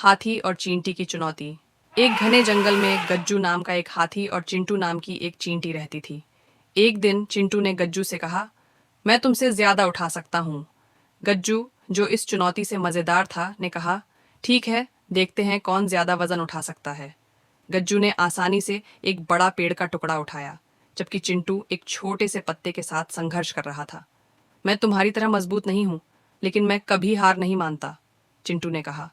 हाथी और चींटी की चुनौती। एक घने जंगल में गज्जू नाम का एक हाथी और चिंटू नाम की एक चींटी रहती थी। एक दिन चिंटू ने गज्जू से कहा, मैं तुमसे ज्यादा उठा सकता हूँ। गज्जू, जो इस चुनौती से मजेदार था, ने कहा, ठीक है, देखते हैं कौन ज्यादा वजन उठा सकता है। गज्जू ने आसानी से एक बड़ा पेड़ का टुकड़ा उठाया, जबकि चिंटू एक छोटे से पत्ते के साथ संघर्ष कर रहा था। मैं तुम्हारी तरह मजबूत नहीं हूं, लेकिन मैं कभी हार नहीं मानता, चिंटू ने कहा,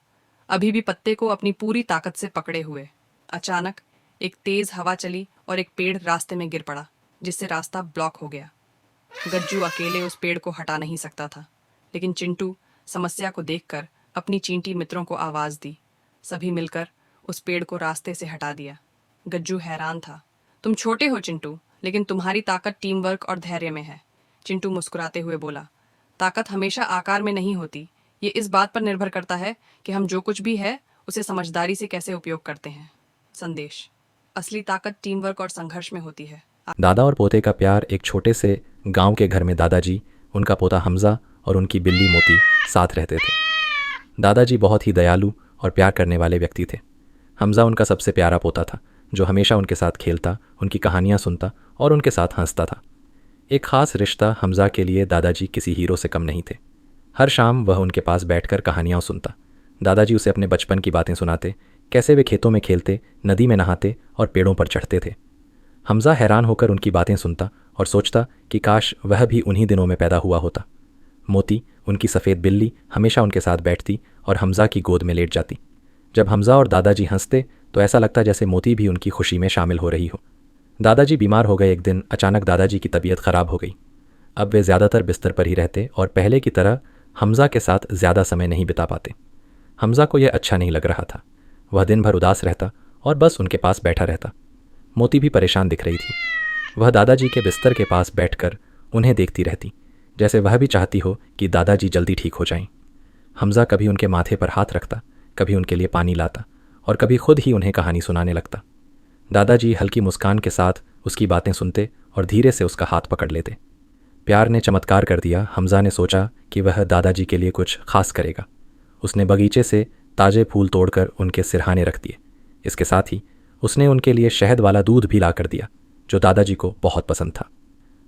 अभी भी पत्ते को अपनी पूरी ताकत से पकड़े हुए। अचानक एक तेज हवा चली और एक पेड़ रास्ते में गिर पड़ा, जिससे रास्ता ब्लॉक हो गया। गज्जू अकेले उस पेड़ को हटा नहीं सकता था, लेकिन चिंटू समस्या को देखकर अपनी चींटी मित्रों को आवाज दी। सभी मिलकर उस पेड़ को रास्ते से हटा दिया। गज्जू हैरान था। तुम छोटे हो चिंटू, लेकिन तुम्हारी ताकत टीम वर्क और धैर्य में है, चिंटू मुस्कुराते हुए बोला। ताकत हमेशा आकार में नहीं होती, ये इस बात पर निर्भर करता है कि हम जो कुछ भी है उसे समझदारी से कैसे उपयोग करते हैं। संदेश: असली ताकत टीम वर्क और संघर्ष में होती है। दादा और पोते का प्यार। एक छोटे से गांव के घर में दादाजी, उनका पोता हमजा और उनकी बिल्ली मोती साथ रहते थे। दादाजी बहुत ही दयालु और प्यार करने वाले व्यक्ति थे। हमजा उनका सबसे प्यारा पोता था, जो हमेशा उनके साथ खेलता, उनकी कहानियाँ सुनता और उनके साथ हंसता था। एक ख़ास रिश्ता हमजा के लिए दादाजी किसी हीरो से कम नहीं थे। हर शाम वह उनके पास बैठकर कहानियाँ सुनता। दादाजी उसे अपने बचपन की बातें सुनाते, कैसे वे खेतों में खेलते, नदी में नहाते और पेड़ों पर चढ़ते थे। हमजा हैरान होकर उनकी बातें सुनता और सोचता कि काश वह भी उन्हीं दिनों में पैदा हुआ होता। मोती, उनकी सफ़ेद बिल्ली, हमेशा उनके साथ बैठती और हमजा की गोद में लेट जाती। जब हमजा और दादाजी हंसते तो ऐसा लगता जैसे मोती भी उनकी खुशी में शामिल हो रही हो। दादाजी बीमार हो गए। एक दिन अचानक दादाजी की तबीयत ख़राब हो गई। अब वे ज़्यादातर बिस्तर पर ही रहते और पहले की तरह हमजा के साथ ज़्यादा समय नहीं बिता पाते। हमजा को यह अच्छा नहीं लग रहा था। वह दिन भर उदास रहता और बस उनके पास बैठा रहता। मोती भी परेशान दिख रही थी। वह दादाजी के बिस्तर के पास बैठकर उन्हें देखती रहती, जैसे वह भी चाहती हो कि दादाजी जल्दी ठीक हो जाएं। हमजा कभी उनके माथे पर हाथ रखता, कभी उनके लिए पानी लाता और कभी खुद ही उन्हें कहानी सुनाने लगता। दादाजी हल्की मुस्कान के साथ उसकी बातें सुनते और धीरे से उसका हाथ पकड़ लेते। प्यार ने चमत्कार कर दिया। हमजा ने सोचा कि वह दादाजी के लिए कुछ खास करेगा। उसने बगीचे से ताज़े फूल तोड़कर उनके सिरहाने रख दिए। इसके साथ ही उसने उनके लिए शहद वाला दूध भी ला कर दिया, जो दादाजी को बहुत पसंद था।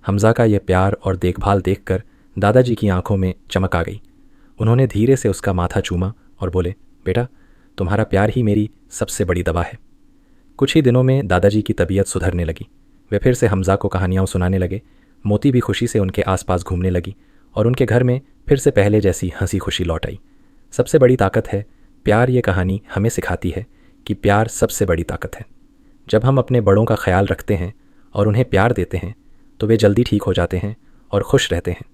हमजा का यह प्यार और देखभाल देखकर दादाजी की आंखों में चमक आ गई। उन्होंने धीरे से उसका माथा चूमा और बोले, बेटा, तुम्हारा प्यार ही मेरी सबसे बड़ी दवा है। कुछ ही दिनों में दादाजी की तबीयत सुधरने लगी। वे फिर से हमजा को कहानियाँ सुनाने लगे। मोती भी खुशी से उनके आसपास घूमने लगी और उनके घर में फिर से पहले जैसी हंसी खुशी लौट आई। सबसे बड़ी ताकत है प्यार। ये कहानी हमें सिखाती है कि प्यार सबसे बड़ी ताकत है। जब हम अपने बड़ों का ख्याल रखते हैं और उन्हें प्यार देते हैं तो वे जल्दी ठीक हो जाते हैं और खुश रहते हैं।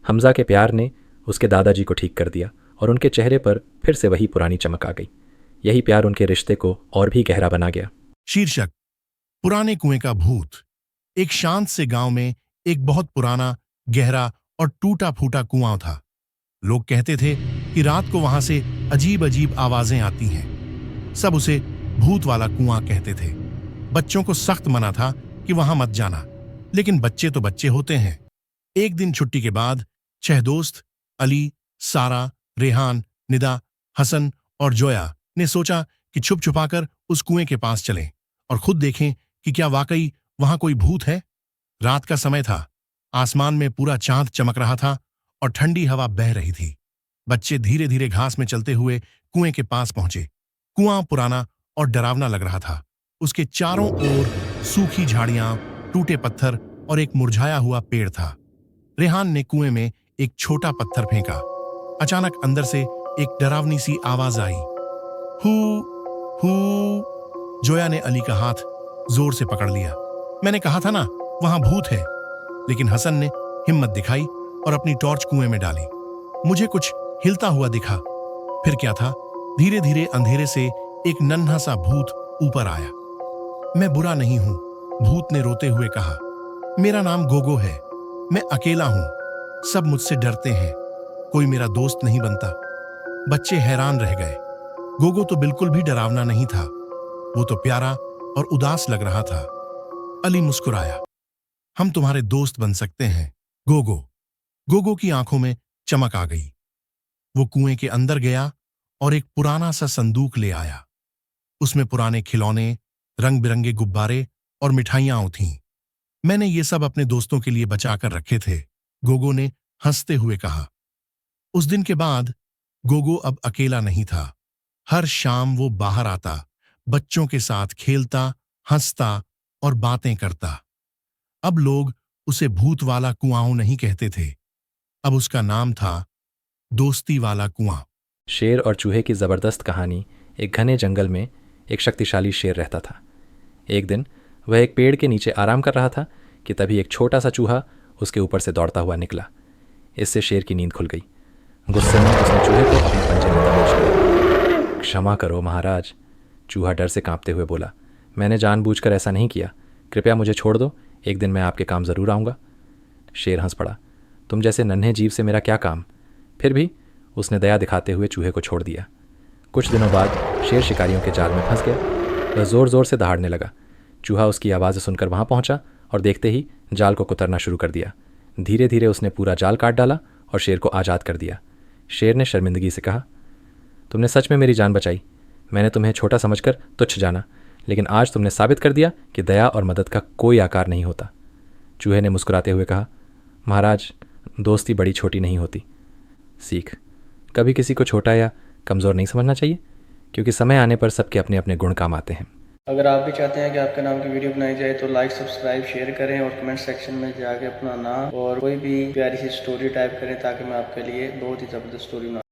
हमजा के प्यार ने उसके दादाजी को ठीक कर दिया और उनके चेहरे पर फिर से वही पुरानी चमक आ गई। यही प्यार उनके रिश्ते को और भी गहरा बना गया। शीर्षक: पुराने कुएं का भूत। एक शांत से गांव में एक बहुत पुराना, गहरा और टूटा फूटा कुआं था। लोग कहते थे कि रात को वहां से अजीब अजीब आवाजें आती हैं। सब उसे भूत वाला कुआं कहते थे। बच्चों को सख्त मना था कि वहां मत जाना, लेकिन बच्चे तो बच्चे होते हैं। एक दिन छुट्टी के बाद 6 दोस्त अली, सारा, रेहान, निदा, हसन और जोया ने सोचा कि छुप छुपाकर उस कुएं के पास चलें और खुद देखें कि क्या वाकई वहां कोई भूत है। रात का समय था। आसमान में पूरा चांद चमक रहा था और ठंडी हवा बह रही थी। बच्चे धीरे धीरे घास में चलते हुए कुएं के पास पहुंचे। कुआं पुराना और डरावना लग रहा था। उसके चारों ओर सूखी झाड़ियां, टूटे पत्थर और एक मुरझाया हुआ पेड़ था। रेहान ने कुएं में एक छोटा पत्थर फेंका। अचानक अंदर से एक डरावनी सी आवाज आई, हू हू। जोया ने अली का हाथ जोर से पकड़ लिया। मैंने कहा था ना, वहां भूत है। लेकिन हसन ने हिम्मत दिखाई और अपनी टॉर्च कुएं में डाली। मुझे कुछ हिलता हुआ दिखा। फिर क्या था, धीरे धीरे अंधेरे से एक नन्हा सा भूत ऊपर आया। मैं बुरा नहीं हूं, भूत ने रोते हुए कहा। मेरा नाम गोगो है। मैं अकेला हूं। सब मुझसे डरते हैं। कोई मेरा दोस्त नहीं बनता। बच्चे हैरान रह गए। गोगो तो बिल्कुल भी डरावना नहीं था। वो तो प्यारा और उदास लग रहा था। अली मुस्कुराया। हम तुम्हारे दोस्त बन सकते हैं, गोगो। गोगो की आंखों में चमक आ गई। वो कुएं के अंदर गया और एक पुराना सा संदूक ले आया। उसमें पुराने खिलौने, रंग बिरंगे गुब्बारे और मिठाइयां थीं। मैंने ये सब अपने दोस्तों के लिए बचा कर रखे थे, गोगो ने हंसते हुए कहा। उस दिन के बाद गोगो अब अकेला नहीं था। हर शाम वो बाहर आता, बच्चों के साथ खेलता, हंसता और बातें करता। अब लोग उसे भूत वाला कुआं नहीं कहते थे। अब उसका नाम था दोस्ती वाला कुआं। शेर और चूहे की ज़बरदस्त कहानी। एक घने जंगल में एक शक्तिशाली शेर रहता था। एक दिन वह एक पेड़ के नीचे आराम कर रहा था कि तभी एक छोटा सा चूहा उसके ऊपर से दौड़ता हुआ निकला। इससे शेर की नींद खुल गई। गुस्से में उसने चूहे को अपने पंजे में दबोच लिया। क्षमा करो महाराज, चूहा डर से कांपते हुए बोला। मैंने जानबूझकर ऐसा नहीं किया, कृपया मुझे छोड़ दो, एक दिन मैं आपके काम ज़रूर आऊँगा। शेर हंस पड़ा। तुम जैसे नन्हे जीव से मेरा क्या काम। फिर भी उसने दया दिखाते हुए चूहे को छोड़ दिया। कुछ दिनों बाद शेर शिकारियों के जाल में फंस गया। वह ज़ोर ज़ोर से दहाड़ने लगा। चूहा उसकी आवाज़ सुनकर वहाँ पहुँचा और देखते ही जाल को कुतरना शुरू कर दिया। धीरे धीरे उसने पूरा जाल काट डाला और शेर को आज़ाद कर दिया। शेर ने शर्मिंदगी से कहा, तुमने सच में मेरी जान बचाई। मैंने तुम्हें छोटा समझकर तुच्छ जाना, लेकिन आज तुमने साबित कर दिया कि दया और मदद का कोई आकार नहीं होता। चूहे ने मुस्कुराते हुए कहा, महाराज, दोस्ती बड़ी छोटी नहीं होती। सीख, कभी किसी को छोटा या कमज़ोर नहीं समझना चाहिए, क्योंकि समय आने पर सबके अपने अपने गुण काम आते हैं। अगर आप भी चाहते हैं कि आपके नाम की वीडियो बनाई जाए तो लाइक, सब्सक्राइब, शेयर करें और कमेंट सेक्शन में जाके अपना नाम और कोई भी प्यारी सी स्टोरी टाइप करें ताकि मैं आपके लिए बहुत ही ज़बरदस्त स्टोरी बना